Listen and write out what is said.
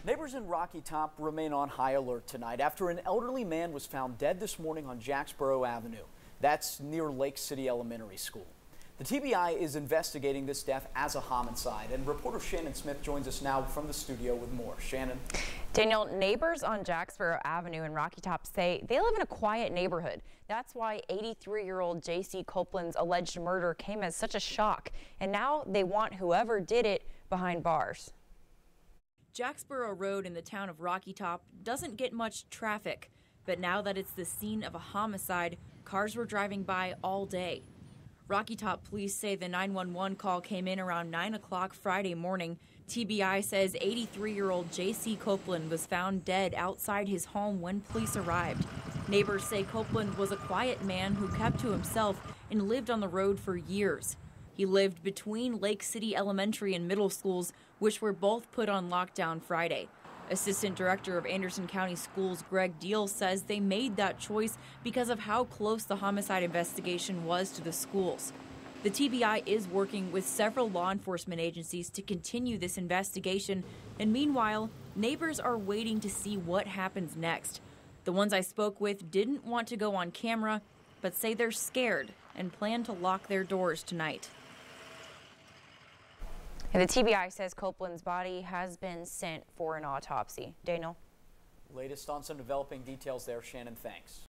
Neighbors in Rocky Top remain on high alert tonight after an elderly man was found dead this morning on Jacksboro Avenue. That's near Lake City Elementary School. The TBI is investigating this death as a homicide, and reporter Shannon Smith joins us now from the studio with more. Shannon. Daniel, neighbors on Jacksboro Avenue in Rocky Top say they live in a quiet neighborhood. That's why 83-year-old J.C. Copeland's alleged murder came as such a shock, and now they want whoever did it behind bars. Jacksboro Road in the town of Rocky Top doesn't get much traffic, but now that it's the scene of a homicide, cars were driving by all day. Rocky Top police say the 911 call came in around 9 o'clock Friday morning. TBI says 83-year-old J.C. Copeland was found dead outside his home when police arrived. Neighbors say Copeland was a quiet man who kept to himself and lived on the road for years. He lived between Lake City Elementary and middle schools, which were both put on lockdown Friday. Assistant Director of Anderson County Schools Greg Deal says they made that choice because of how close the homicide investigation was to the schools. The TBI is working with several law enforcement agencies to continue this investigation, and meanwhile, neighbors are waiting to see what happens next. The ones I spoke with didn't want to go on camera, but say they're scared and plan to lock their doors tonight. And the TBI says Copeland's body has been sent for an autopsy. Daniel. Latest on some developing details there, Shannon, thanks.